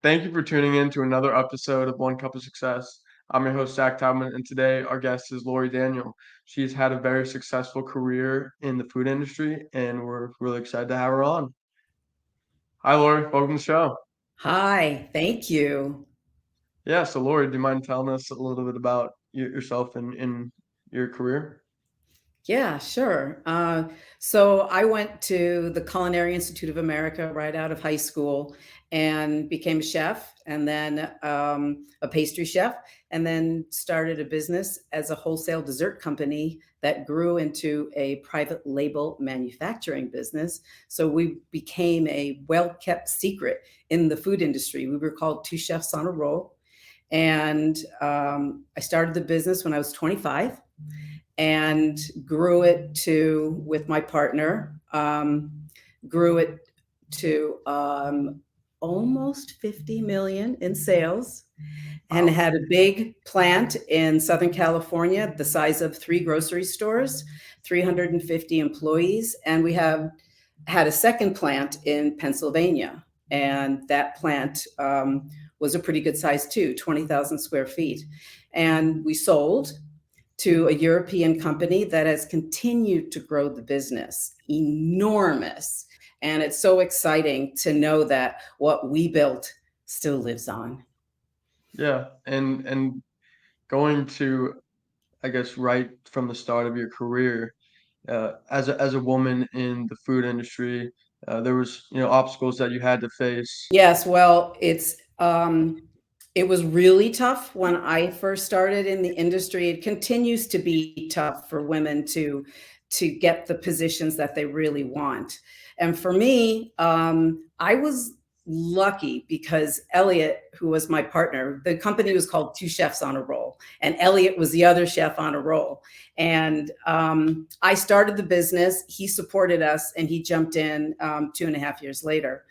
Thank you for tuning in to another episode of One Cup of Success. I'm your host, Zach Tubman, and today our guest is Lori Daniel. She's had a very successful career in the food industry, and we're really excited to have her on. Hi, Lori. Welcome to the show. Hi, thank you. Yeah, so Lori, do you mind telling us a little bit about yourself and your career? Yeah, sure. So I went to the Culinary Institute of America right out of high school and became a chef and then a pastry chef, and then started a business as a wholesale dessert company that grew into a private label manufacturing business. So we became a well-kept secret in the food industry. We were called Two Chefs on a Roll. And I started the business when I was 25 and grew it to, with my partner, grew it to almost 50 million in sales, and Wow. had a big plant in Southern California, the size of 3 grocery stores, 350 employees. And we have had a second plant in Pennsylvania. And that plant was a pretty good size too, 20,000 square feet. And we sold to a European company that has continued to grow the business enormous. And it's so exciting to know that what we built still lives on. Yeah, and going to, I guess, right from the start of your career, as a woman in the food industry, there was obstacles that you had to face. Yes, well, it was really tough when I first started in the industry. It continues to be tough for women to get the positions that they really want. And for me, I was lucky because Elliot, who was my partner, the company was called Two Chefs on a Roll, and Elliot was the other chef on a roll. And I started the business. He supported us, and he jumped in 2.5 years later.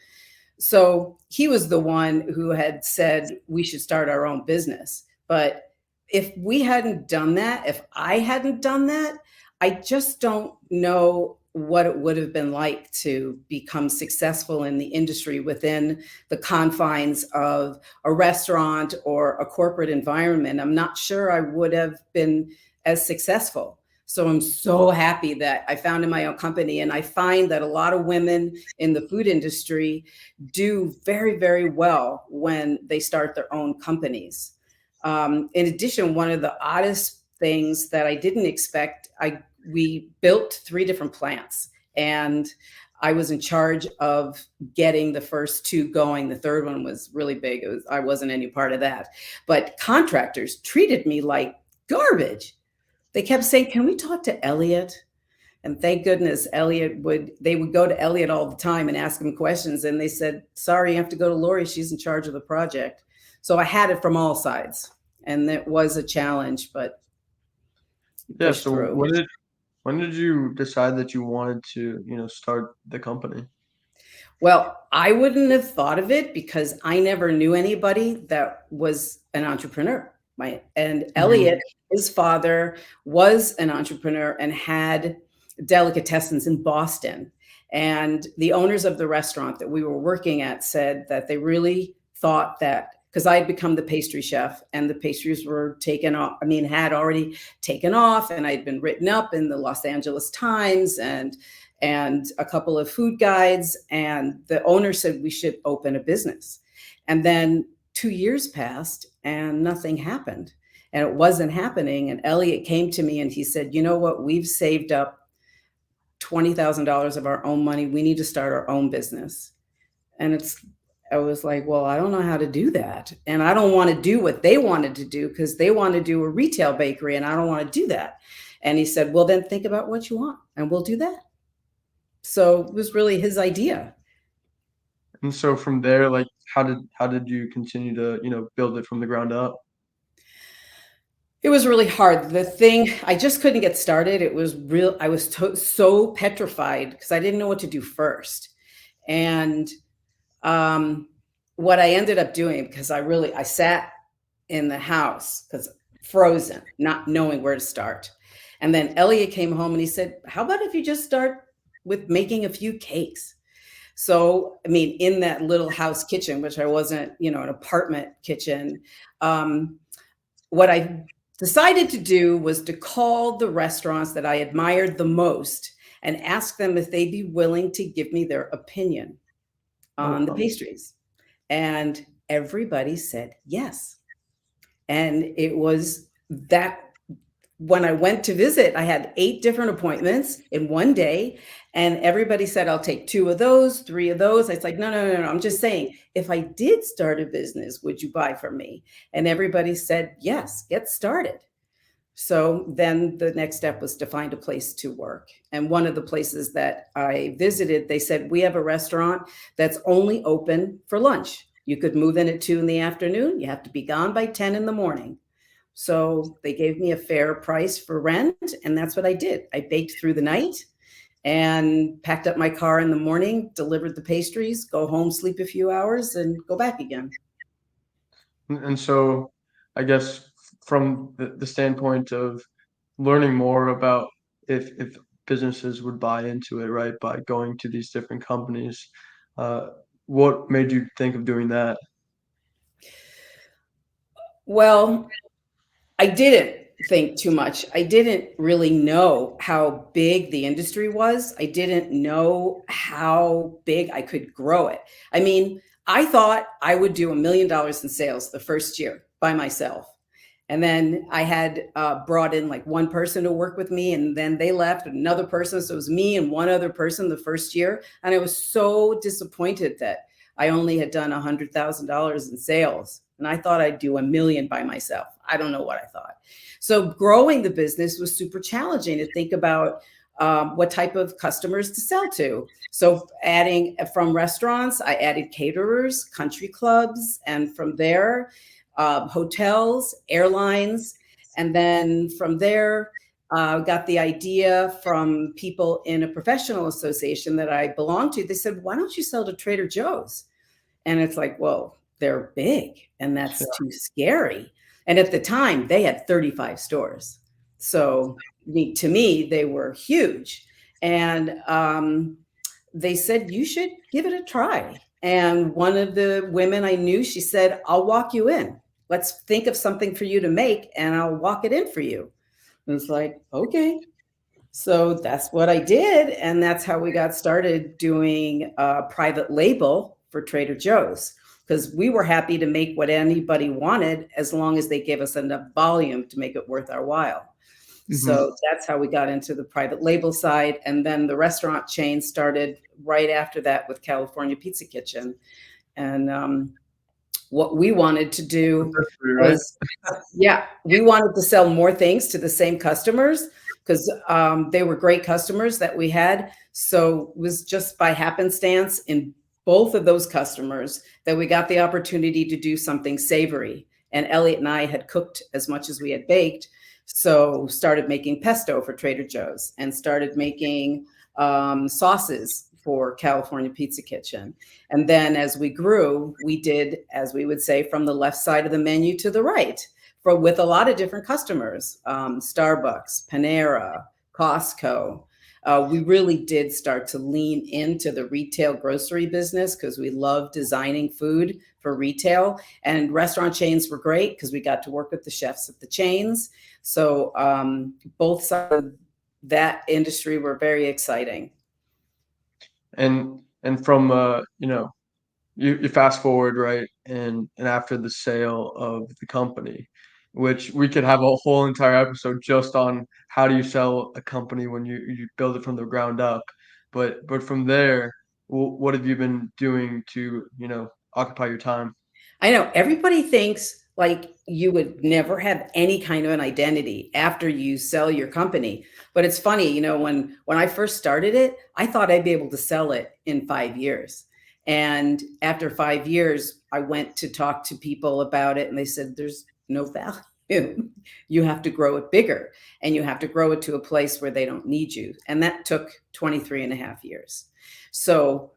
So he was the one who had said we should start our own business. But if we hadn't done that, if I hadn't done that, I just don't know what it would have been like to become successful in the industry within the confines of a restaurant or a corporate environment. I'm not sure I would have been as successful. So I'm so happy that I founded my own company. And I find that a lot of women in the food industry do very, very well when they start their own companies. In addition, one of the oddest things that I didn't expect, we built 3 different plants, and I was in charge of getting the first 2 going. The third one was really big. I wasn't any part of that. But contractors treated me like garbage. They kept saying, "Can we talk to Elliot?" And thank goodness they would go to Elliot all the time and ask him questions. And they said, "Sorry, you have to go to Lori. She's in charge of the project." So I had it from all sides. And it was a challenge, but Yeah, pushed so through. when did you decide that you wanted to, start the company? Well, I wouldn't have thought of it because I never knew anybody that was an entrepreneur. And Elliot, Mhm. his father, was an entrepreneur and had delicatessens in Boston. And the owners of the restaurant that we were working at said that they really thought that, because I had become the pastry chef and the pastries were taken off, I mean, had already taken off, and I'd been written up in the Los Angeles Times and a couple of food guides. And the owner said we should open a business. And then 2 years passed and nothing happened. And it wasn't happening. And Elliot came to me and he said, "You know what? We've saved up $20,000 of our own money. We need to start our own business." And I was like, "Well, I don't know how to do that. And I don't want to do what they wanted to do because they want to do a retail bakery and I don't want to do that." And he said, "Well, then think about what you want and we'll do that." So it was really his idea. And so from there, like, how did you continue to, build it from the ground up? It was really hard. The thing, I just couldn't get started. It was real. I was so petrified because I didn't know what to do first. And um, what I ended up doing, because I sat in the house because frozen, not knowing where to start. And then Elliot came home and he said, "How about if you just start with making a few cakes?" So, I mean, in that little house kitchen, which I wasn't, an apartment kitchen, um, what I decided to do was to call the restaurants that I admired the most and ask them if they'd be willing to give me their opinion Oh, on the wow. pastries. And everybody said yes. And it was that when I went to visit, I had 8 different appointments in one day, and everybody said, "I'll take 2 of those, 3 of those." I was like, "No, no, no, no, I'm just saying, if I did start a business, would you buy from me?" And everybody said, "Yes, get started." So then the next step was to find a place to work. And one of the places that I visited, they said, "We have a restaurant that's only open for lunch. You could move in at 2 in the afternoon. You have to be gone by 10 in the morning." So they gave me a fair price for rent, and that's what I did. I baked through the night and packed up my car in the morning, delivered the pastries, go home, sleep a few hours, and go back again. And so, I guess from the standpoint of learning more about if businesses would buy into it, right, by going to these different companies, uh, what made you think of doing that? Well, I didn't think too much. I didn't really know how big the industry was. I didn't know how big I could grow it. I mean, I thought I would do $1 million in sales the first year by myself. And then I had brought in like one person to work with me, and then they left, another person. So it was me and one other person the first year. And I was so disappointed that I only had done $100,000 in sales. And I thought I'd do 1 million by myself. I don't know what I thought. So growing the business was super challenging to think about what type of customers to sell to. So adding from restaurants, I added caterers, country clubs, and from there, hotels, airlines. And then from there, got the idea from people in a professional association that I belong to. They said, "Why don't you sell to Trader Joe's?" And it's like, well, they're big and that's too scary. And at the time, they had 35 stores. So to me, they were huge. And they said, "You should give it a try." And one of the women I knew, she said, "I'll walk you in. Let's think of something for you to make and I'll walk it in for you." And it's like, okay. So that's what I did. And that's how we got started doing a private label for Trader Joe's, because we were happy to make what anybody wanted as long as they gave us enough volume to make it worth our while. Mhm. So that's how we got into the private label side. And then the restaurant chain started right after that with California Pizza Kitchen. And what we wanted to do Right? was, yeah, we wanted to sell more things to the same customers because they were great customers that we had. So it was just by happenstance in both of those customers that we got the opportunity to do something savory. And Elliot and I had cooked as much as we had baked. So started making pesto for Trader Joe's and started making sauces for California Pizza Kitchen. And then as we grew, we did, as we would say, from the left side of the menu to the right, for with a lot of different customers, Starbucks, Panera, Costco. We really did start to lean into the retail grocery business because we love designing food for retail. And restaurant chains were great because we got to work with the chefs at the chains. So both sides of that industry were very exciting. And from you fast forward, right, and after the sale of the company, which we could have a whole entire episode just on how do you sell a company when you build it from the ground up. But from there, what have you been doing to, occupy your time? I know everybody thinks like you would never have any kind of an identity after you sell your company. But it's funny, when I first started it, I thought I'd be able to sell it in 5 years. And after 5 years, I went to talk to people about it and they said there's no value. You have to grow it bigger and you have to grow it to a place where they don't need you. And that took 23 and a half years. So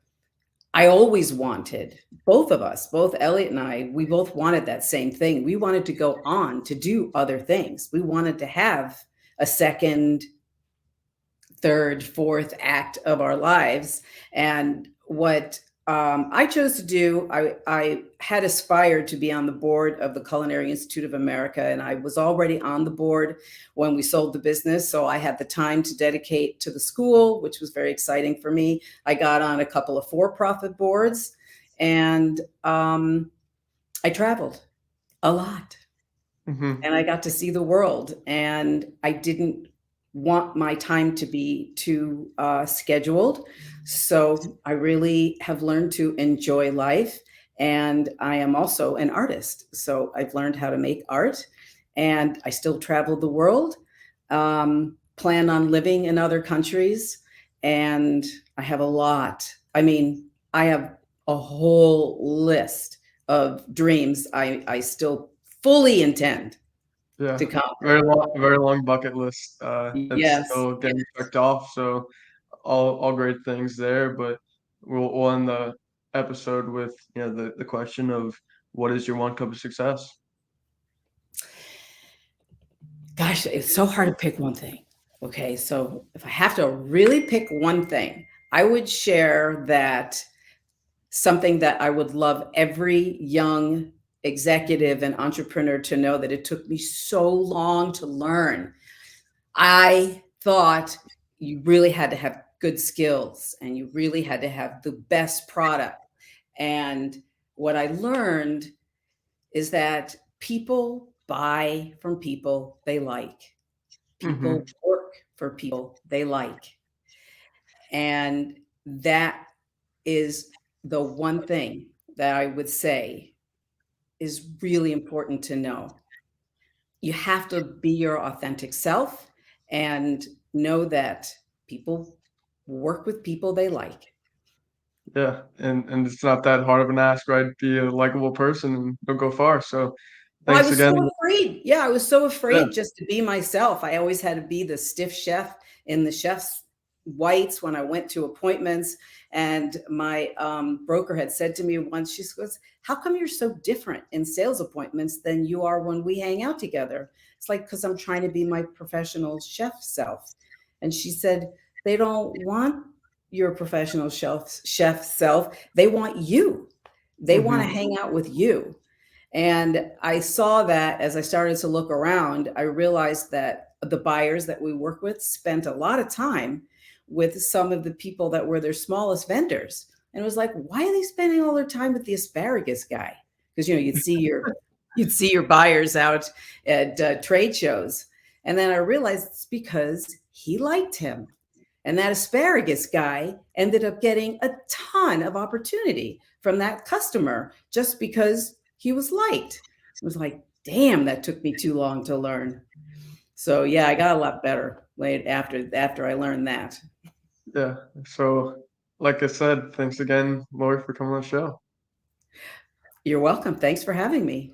I always wanted, both of us, both Elliot and I, we both wanted that same thing. We wanted to go on to do other things. We wanted to have a second third, fourth act of our lives. And what I chose to do, I had aspired to be on the board of the Culinary Institute of America, and I was already on the board when we sold the business. So I had the time to dedicate to the school, which was very exciting for me. I got on a couple of for-profit boards, and I traveled a lot, Hmm. and I got to see the world. And I didn't want my time to be too scheduled. So I really have learned to enjoy life. And I am also an artist. So I've learned how to make art, and I still travel the world, plan on living in other countries. And I have a lot. I mean, I have a whole list of dreams I still fully intend Yeah, to conquer. very long bucket list. That's Yes. still getting checked off. So all great things there. But we'll end the episode with the question of what is your one cup of success? Gosh, it's so hard to pick one thing. Okay, so if I have to really pick one thing, I would share that something that I would love every young executive and entrepreneur to know, that it took me so long to learn. I thought you really had to have good skills and you really had to have the best product. And what I learned is that people buy from people they like. Hmm. People work for people they like. And that is the one thing that I would say is really important to know. You have to be your authentic self and know that people work with people they like. Yeah, and it's not that hard of an ask, right? Be a likable person and you'll go far. So Well, I thanks was again. so afraid. Yeah, I was so Yeah. afraid just to be myself. I always had to be the stiff chef in the chef's whites when I went to appointments. And my broker had said to me once, she goes, "How come you're so different in sales appointments than you are when we hang out together?" It's like, because I'm trying to be my professional chef self. And she said, "They don't want your professional chef self. They want you. They want to Hmm. hang out with you." And I saw that as I started to look around, I realized that the buyers that we work with spent a lot of time with some of the people that were their smallest vendors. And it was like, why are they spending all their time with the asparagus guy? Because you'd see your buyers out at trade shows. And then I realized it's because he liked him. And that asparagus guy ended up getting a ton of opportunity from that customer just because he was liked. It was like, damn, that took me too long to learn. So yeah, I got a lot better late after I learned that. Yeah. So like I said, thanks again, Lori, for coming on the show. You're welcome. Thanks for having me.